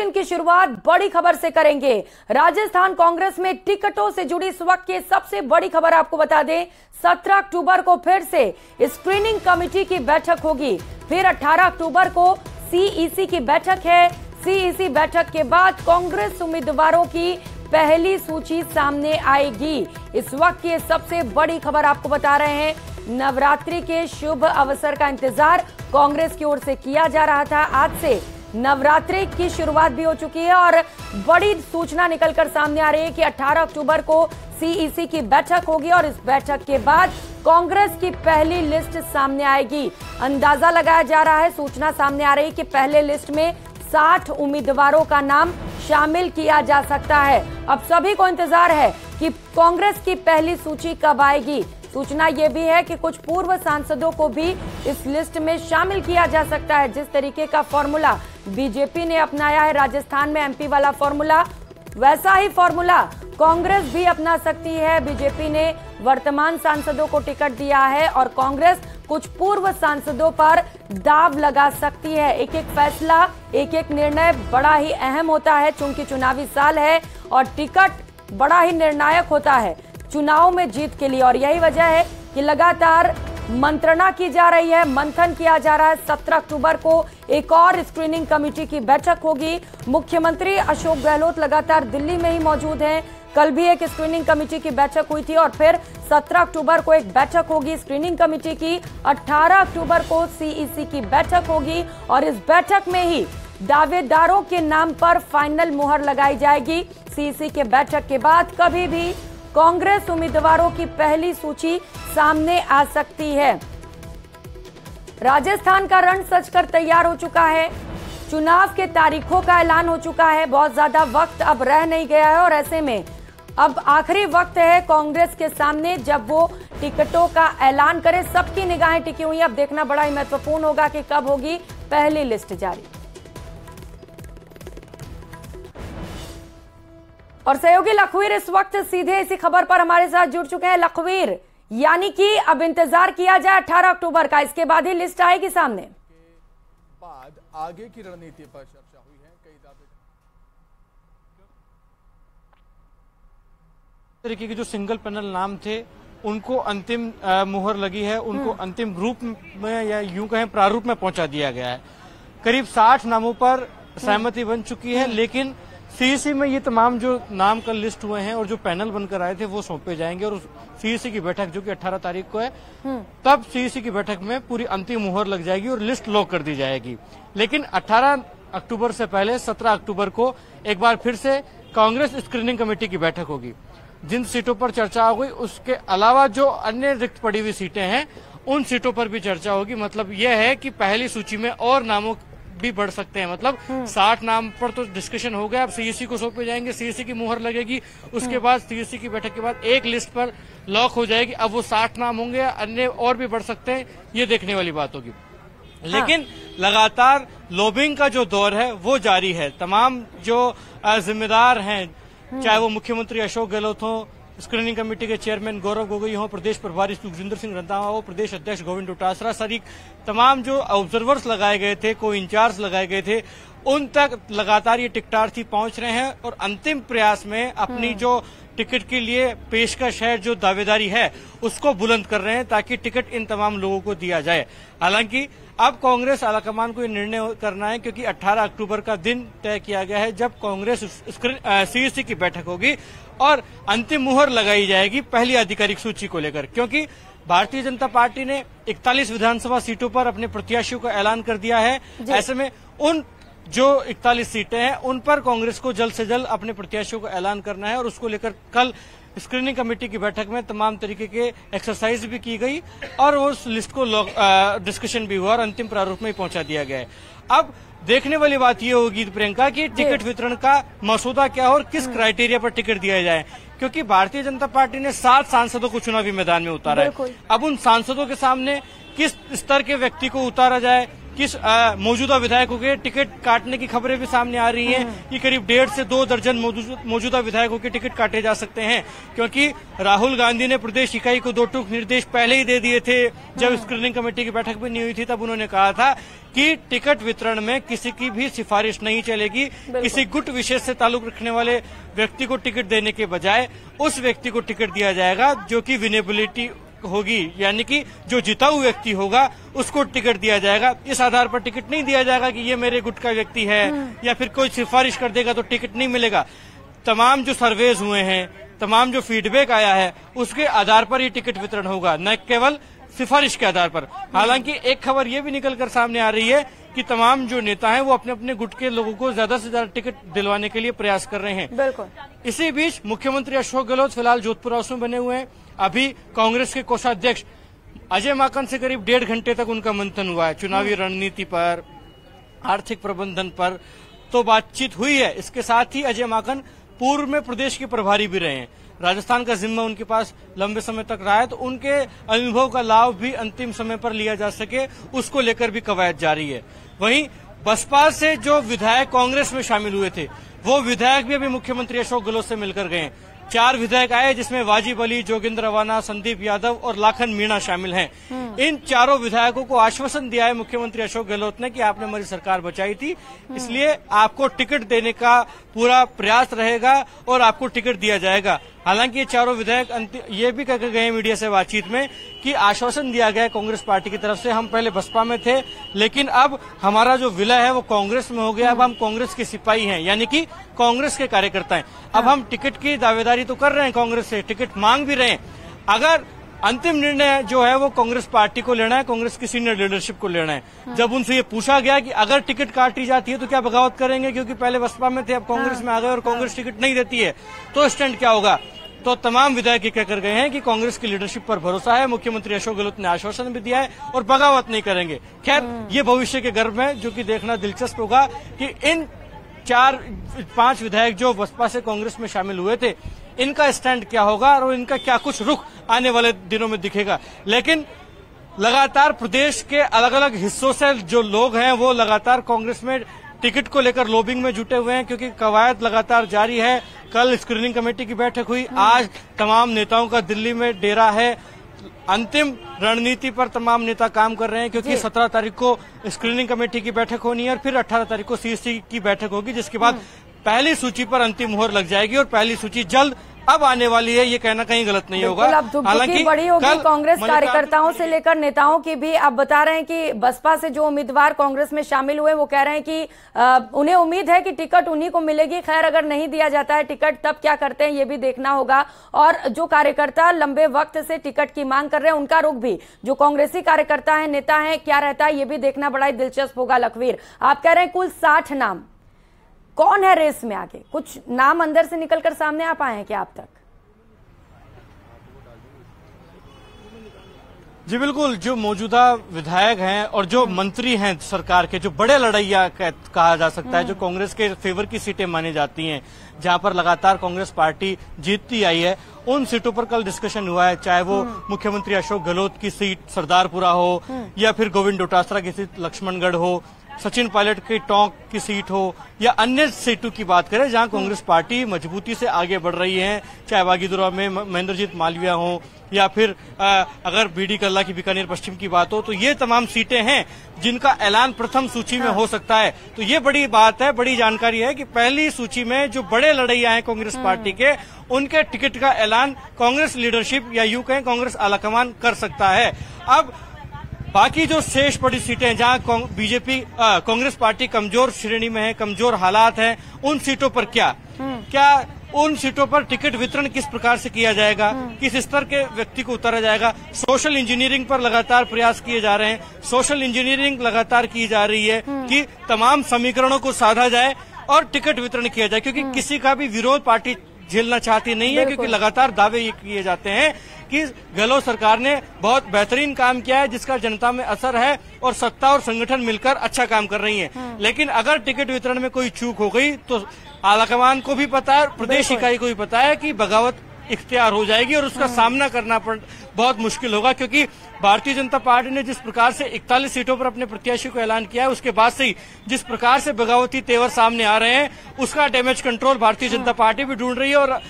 की शुरुआत बड़ी खबर से करेंगे। राजस्थान कांग्रेस में टिकटों से जुड़ी इस वक्त की सबसे बड़ी खबर आपको बता दें, 17 अक्टूबर को फिर से स्क्रीनिंग कमेटी की बैठक होगी। फिर 18 अक्टूबर को सीईसी की बैठक है। सीईसी बैठक के बाद कांग्रेस उम्मीदवारों की पहली सूची सामने आएगी। इस वक्त की सबसे बड़ी खबर आपको बता रहे हैं, नवरात्रि के शुभ अवसर का इंतजार कांग्रेस की ओर से किया जा रहा था। आज से नवरात्रि की शुरुआत भी हो चुकी है और बड़ी सूचना निकलकर सामने आ रही है कि 18 अक्टूबर को सीईसी की बैठक होगी और इस बैठक के बाद कांग्रेस की पहली लिस्ट सामने आएगी। अंदाजा लगाया जा रहा है, सूचना सामने आ रही है कि पहले लिस्ट में 60 उम्मीदवारों का नाम शामिल किया जा सकता है। अब सभी को इंतजार है कि कांग्रेस की पहली सूची कब आएगी। सूचना यह भी है कि कुछ पूर्व सांसदों को भी इस लिस्ट में शामिल किया जा सकता है। जिस तरीके का फॉर्मूला बीजेपी ने अपनाया है राजस्थान में एमपी वाला फॉर्मूला, वैसा ही फॉर्मूला कांग्रेस भी अपना सकती है। बीजेपी ने वर्तमान सांसदों को टिकट दिया है और कांग्रेस कुछ पूर्व सांसदों पर दाव लगा सकती है। एक एक फैसला, एक एक निर्णय बड़ा ही अहम होता है, चूंकि चुनावी साल है और टिकट बड़ा ही निर्णायक होता है चुनाव में जीत के लिए। और यही वजह है कि लगातार मंत्रणा की जा रही है, मंथन किया जा रहा है। 17 अक्टूबर को एक और स्क्रीनिंग कमेटी की बैठक होगी। मुख्यमंत्री अशोक गहलोत लगातार दिल्ली में ही मौजूद हैं। कल भी एक स्क्रीनिंग कमेटी की बैठक हुई थी और फिर 17 अक्टूबर को एक बैठक होगी स्क्रीनिंग कमेटी की। 18 अक्टूबर को सीईसी की बैठक होगी और इस बैठक में ही दावेदारों के नाम पर फाइनल मुहर लगाई जाएगी। सीईसी के बैठक के बाद कभी भी कांग्रेस उम्मीदवारों की पहली सूची सामने आ सकती है। राजस्थान का रण सजकर तैयार हो चुका है, चुनाव के तारीखों का ऐलान हो चुका है। बहुत ज्यादा वक्त अब रह नहीं गया है और ऐसे में अब आखिरी वक्त है कांग्रेस के सामने जब वो टिकटों का ऐलान करे। सबकी निगाहें टिकी हुई हैं। अब देखना बड़ा ही महत्वपूर्ण होगा कि कब होगी पहली लिस्ट जारी। और सहयोगी लखवीर इस वक्त सीधे इसी खबर पर हमारे साथ जुड़ चुके हैं। लखवीर, यानी कि अब इंतजार किया जाए 18 अक्टूबर का, इसके बाद ही लिस्ट आएगी सामने। बाद आगे की रणनीति पर चर्चा हुई है। कई दावे तरीके के जो सिंगल पैनल नाम थे उनको अंतिम मुहर लगी है, उनको अंतिम रूप में या यूं कहें प्रारूप में पहुंचा दिया गया है। करीब 60 नामों पर सहमति बन चुकी है, लेकिन सीईसी में ये तमाम जो नाम कल लिस्ट हुए हैं और जो पैनल बनकर आए थे वो सौंपे जाएंगे और सीईसी की बैठक जो कि 18 तारीख को है, तब सीईसी की बैठक में पूरी अंतिम मुहर लग जाएगी और लिस्ट लॉक कर दी जाएगी। लेकिन 18 अक्टूबर से पहले 17 अक्टूबर को एक बार फिर से कांग्रेस स्क्रीनिंग कमेटी की बैठक होगी। जिन सीटों पर चर्चा होगी उसके अलावा जो अन्य रिक्त पड़ी हुई सीटें हैं उन सीटों पर भी चर्चा होगी। मतलब यह है कि पहली सूची में और नामों भी बढ़ सकते हैं। मतलब 60 नाम पर तो डिस्कशन हो गया, अब सीईसी को सौंपे जाएंगे, सीईसी की मुहर लगेगी, उसके बाद सीईसी की बैठक के बाद एक लिस्ट पर लॉक हो जाएगी। अब वो 60 नाम होंगे, अन्य और भी बढ़ सकते हैं, ये देखने वाली बात होगी। लेकिन लगातार लॉबिंग का जो दौर है वो जारी है। तमाम जो जिम्मेदार हैं, चाहे वो मुख्यमंत्री अशोक गहलोत हो, स्क्रीनिंग कमेटी के चेयरमैन गौरव गोगोई हो, प्रदेश प्रभारी सुखजिंदर सिंह रंधावा हो, प्रदेश अध्यक्ष गोविंद डोटासरा सरीख, तमाम जो ऑब्जर्वर्स लगाए गए थे, को इंचार्ज लगाए गए थे, उन तक लगातार ये टिकटार्थी पहुंच रहे हैं और अंतिम प्रयास में अपनी जो टिकट के लिए पेशकश है, जो दावेदारी है, उसको बुलंद कर रहे हैं ताकि टिकट इन तमाम लोगों को दिया जाए। हालांकि अब कांग्रेस आलाकमान को ये निर्णय करना है, क्योंकि 18 अक्टूबर का दिन तय किया गया है जब कांग्रेस सीईसी की बैठक होगी और अंतिम मुहर लगाई जाएगी पहली आधिकारिक सूची को लेकर। क्योंकि भारतीय जनता पार्टी ने 41 विधानसभा सीटों पर अपने प्रत्याशियों का ऐलान कर दिया है। ऐसे में उन जो 41 सीटें हैं उन पर कांग्रेस को जल्द से जल्द अपने प्रत्याशियों का ऐलान करना है और उसको लेकर कल स्क्रीनिंग कमेटी की बैठक में तमाम तरीके के एक्सरसाइज भी की गई और उस लिस्ट को डिस्कशन भी हुआ और अंतिम प्रारूप में पहुंचा दिया गया है। अब देखने वाली बात ये होगी प्रियंका कि टिकट वितरण का मसौदा क्या हो और किस क्राइटेरिया पर टिकट दिया जाए, क्योंकि भारतीय जनता पार्टी ने 7 सांसदों को चुनावी मैदान में उतारा है। अब उन सांसदों के सामने किस स्तर के व्यक्ति को उतारा जाए, किस मौजूदा विधायकों के टिकट काटने की खबरें भी सामने आ रही हैं कि करीब 1.5 से 2 दर्जन मौजूदा विधायकों के टिकट काटे जा सकते हैं, क्योंकि राहुल गांधी ने प्रदेश इकाई को 2 टूक निर्देश पहले ही दे दिए थे। जब स्क्रीनिंग कमेटी की बैठक भी नहीं हुई थी तब उन्होंने कहा था कि टिकट वितरण में किसी की भी सिफारिश नहीं चलेगी। किसी गुट विशेष से ताल्लुक रखने वाले व्यक्ति को टिकट देने के बजाय उस व्यक्ति को टिकट दिया जाएगा जो कि विनेबिलिटी होगी, यानी कि जो जिताऊ व्यक्ति होगा उसको टिकट दिया जाएगा। इस आधार पर टिकट नहीं दिया जाएगा कि ये मेरे गुट का व्यक्ति है या फिर कोई सिफारिश कर देगा तो टिकट नहीं मिलेगा। तमाम जो सर्वेज हुए हैं, तमाम जो फीडबैक आया है, उसके आधार पर ही टिकट वितरण होगा, न केवल सिफारिश के आधार पर। हालांकि एक खबर ये भी निकल कर सामने आ रही है कि तमाम जो नेता हैं वो अपने अपने गुट के लोगों को ज्यादा से ज्यादा टिकट दिलवाने के लिए प्रयास कर रहे हैं। बिल्कुल। इसी बीच मुख्यमंत्री अशोक गहलोत फिलहाल जोधपुर हाउस में बने हुए हैं। अभी कांग्रेस के कोषाध्यक्ष अजय माकन से करीब 1.5 घंटे तक उनका मंथन हुआ है। चुनावी रणनीति पर, आर्थिक प्रबंधन पर तो बातचीत हुई है। इसके साथ ही अजय माकन पूर्व में प्रदेश के प्रभारी भी रहे हैं, राजस्थान का जिम्मा उनके पास लंबे समय तक रहा है, तो उनके अनुभव का लाभ भी अंतिम समय पर लिया जा सके उसको लेकर भी कवायद जारी है। वहीं बसपा से जो विधायक कांग्रेस में शामिल हुए थे वो विधायक भी अभी मुख्यमंत्री अशोक गहलोत से मिलकर गए। 4 विधायक आए जिसमें वाजिब अली, जोगिंदर रवाना, संदीप यादव और लाखन मीणा शामिल हैं। इन चारों विधायकों को आश्वासन दिया है मुख्यमंत्री अशोक गहलोत ने कि आपने हमारी सरकार बचाई थी, इसलिए आपको टिकट देने का पूरा प्रयास रहेगा और आपको टिकट दिया जाएगा। हालांकि ये चारों विधायक ये भी कहकर गए मीडिया से बातचीत में कि आश्वासन दिया गया कांग्रेस पार्टी की तरफ से, हम पहले बसपा में थे लेकिन अब हमारा जो विलय है वो कांग्रेस में हो गया, अब हम कांग्रेस के सिपाही हैं, यानी कि कांग्रेस के कार्यकर्ता हैं। अब हम टिकट की दावेदारी तो कर रहे हैं, कांग्रेस से टिकट मांग भी रहे हैं। अगर अंतिम निर्णय जो है वो कांग्रेस पार्टी को लेना है, कांग्रेस की सीनियर लीडरशिप को लेना है। जब उनसे ये पूछा गया कि अगर टिकट काटी जाती है तो क्या बगावत करेंगे, क्योंकि पहले बसपा में थे अब कांग्रेस में आ गए और कांग्रेस टिकट नहीं देती है तो स्टैंड क्या होगा, तो तमाम विधायक ये कहकर गए हैं कि कांग्रेस की लीडरशिप पर भरोसा है, मुख्यमंत्री अशोक गहलोत ने आश्वासन भी दिया है और बगावत नहीं करेंगे। खैर ये भविष्य के गर्भ में जो कि देखना दिलचस्प होगा कि इन 4-5 विधायक जो बसपा से कांग्रेस में शामिल हुए थे इनका स्टैंड क्या होगा और इनका क्या कुछ रुख आने वाले दिनों में दिखेगा। लेकिन लगातार प्रदेश के अलग अलग हिस्सों से जो लोग हैं वो लगातार कांग्रेस में टिकट को लेकर लॉबिंग में जुटे हुए हैं, क्योंकि कवायद लगातार जारी है। कल स्क्रीनिंग कमेटी की बैठक हुई, आज तमाम नेताओं का दिल्ली में डेरा है। अंतिम रणनीति पर तमाम नेता काम कर रहे हैं, क्योंकि 17 तारीख को स्क्रीनिंग कमेटी की बैठक होनी है और फिर 18 तारीख को सीएससी की बैठक होगी, जिसके बाद पहली सूची पर अंतिम मुहर लग जाएगी और पहली सूची जल्द अब आने वाली है, ये कहना कहीं गलत नहीं होगा। हालांकि बड़ी होगी कांग्रेस कार्यकर्ताओं से लेकर नेताओं की भी। आप बता रहे हैं कि बसपा से जो उम्मीदवार कांग्रेस में शामिल हुए वो कह रहे हैं कि उन्हें उम्मीद है कि टिकट उन्हीं को मिलेगी। खैर अगर नहीं दिया जाता है टिकट तब क्या करते हैं ये भी देखना होगा। और जो कार्यकर्ता लंबे वक्त से टिकट की मांग कर रहे हैं उनका रुख भी, जो कांग्रेसी कार्यकर्ता है, नेता है, क्या रहता है ये भी देखना बड़ा ही दिलचस्प होगा। लखवीर, आप कह रहे हैं कुल 60 नाम, कौन है रेस में आगे? कुछ नाम अंदर से निकलकर सामने आ पाए हैं क्या आप तक? जी बिल्कुल, जो मौजूदा विधायक हैं और जो मंत्री हैं सरकार के, जो बड़े लड़ैया कहा जा सकता है, जो कांग्रेस के फेवर की सीटें मानी जाती हैं, जहां पर लगातार कांग्रेस पार्टी जीतती आई है, उन सीटों पर कल डिस्कशन हुआ है। चाहे वो मुख्यमंत्री अशोक गहलोत की सीट सरदारपुरा हो या फिर गोविंद डोटासरा की सीट लक्ष्मणगढ़ हो, सचिन पायलट की टोंक की सीट हो या अन्य सीटों की बात करें जहां कांग्रेस पार्टी मजबूती से आगे बढ़ रही है, चाहे बागीदुरा में महेंद्रजीत मालविया हो या फिर अगर बीडी कल्ला की बीकानेर पश्चिम की बात हो, तो ये तमाम सीटें हैं जिनका ऐलान प्रथम सूची में हो सकता है। तो ये बड़ी बात है, बड़ी जानकारी है कि पहली सूची में जो बड़े लड़ैया हैं कांग्रेस पार्टी के, उनके टिकट का ऐलान कांग्रेस लीडरशिप या यूं कहें कांग्रेस आलाकमान कर सकता है। अब बाकी जो शेष बड़ी सीटें जहां कांग्रेस पार्टी कमजोर श्रेणी में है, कमजोर हालात हैं, उन सीटों पर क्या उन सीटों पर टिकट वितरण किस प्रकार से किया जाएगा, किस स्तर के व्यक्ति को उतारा जाएगा। सोशल इंजीनियरिंग पर लगातार प्रयास किए जा रहे हैं, सोशल इंजीनियरिंग लगातार की जा रही है कि तमाम समीकरणों को साधा जाए और टिकट वितरण किया जाए, क्योंकि किसी का भी विरोध पार्टी झेलना चाहती नहीं है, क्योंकि लगातार दावे ये किए जाते हैं कि गहलोत सरकार ने बहुत बेहतरीन काम किया है जिसका जनता में असर है और सत्ता और संगठन मिलकर अच्छा काम कर रही हैं। लेकिन अगर टिकट वितरण में कोई चूक हो गई तो आलाकमान को भी पता है, प्रदेश इकाई को भी पता है कि बगावत इख्तियार हो जाएगी और उसका सामना करना बहुत मुश्किल होगा, क्योंकि भारतीय जनता पार्टी ने जिस प्रकार से 41 सीटों पर अपने प्रत्याशी को ऐलान किया है, उसके बाद से ही जिस प्रकार से बगावती तेवर सामने आ रहे हैं, उसका damage control Bharatiya Janata party भी ढूंढ रही है। और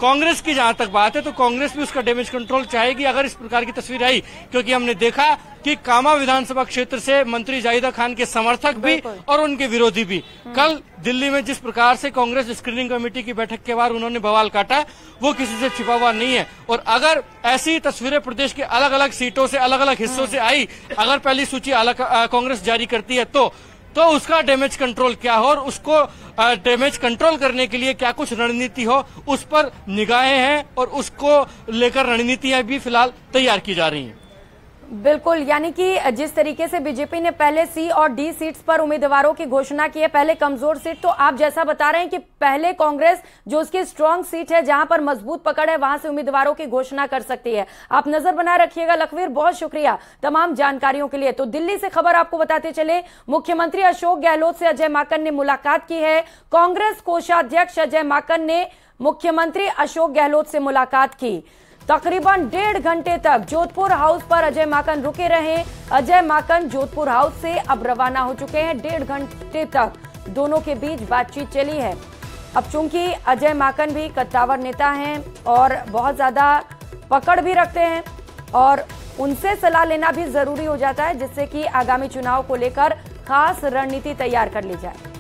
कांग्रेस की जहां तक बात है तो कांग्रेस भी उसका डैमेज कंट्रोल चाहेगी अगर इस प्रकार की तस्वीर आई, क्योंकि हमने देखा कि कामा विधानसभा क्षेत्र से मंत्री जाहिदा खान के समर्थक भी और उनके विरोधी भी कल दिल्ली में जिस प्रकार से कांग्रेस स्क्रीनिंग कमेटी की बैठक के बाद उन्होंने बवाल काटा, वो किसी से छिपा हुआ नहीं है। और अगर ऐसी तस्वीरें प्रदेश के अलग अलग सीटों से, अलग अलग हिस्सों से आई, अगर पहली सूची कांग्रेस जारी करती है तो उसका डैमेज कंट्रोल क्या हो और उसको डैमेज कंट्रोल करने के लिए क्या कुछ रणनीति हो, उस पर निगाहें हैं और उसको लेकर रणनीतियां भी फिलहाल तैयार की जा रही हैं। बिल्कुल, यानी कि जिस तरीके से बीजेपी ने पहले सी और डी सीट्स पर उम्मीदवारों की घोषणा की है, पहले कमजोर सीट, तो आप जैसा बता रहे हैं कि पहले कांग्रेस जो उसकी स्ट्रांग सीट है, जहां पर मजबूत पकड़ है, वहां से उम्मीदवारों की घोषणा कर सकती है। आप नजर बनाए रखिएगा। लखवीर, बहुत शुक्रिया तमाम जानकारियों के लिए। तो दिल्ली से खबर आपको बताते चले, मुख्यमंत्री अशोक गहलोत से अजय माकन ने मुलाकात की है। कांग्रेस कोषाध्यक्ष अजय माकन ने मुख्यमंत्री अशोक गहलोत से मुलाकात की। तकरीबन 1.5 घंटे तक जोधपुर हाउस पर अजय माकन रुके रहे। अजय माकन जोधपुर हाउस से अब रवाना हो चुके हैं। 1.5 घंटे तक दोनों के बीच बातचीत चली है। अब चूंकि अजय माकन भी कद्दावर नेता हैं और बहुत ज्यादा पकड़ भी रखते हैं और उनसे सलाह लेना भी जरूरी हो जाता है, जिससे कि आगामी चुनाव को लेकर खास रणनीति तैयार कर ली जाए।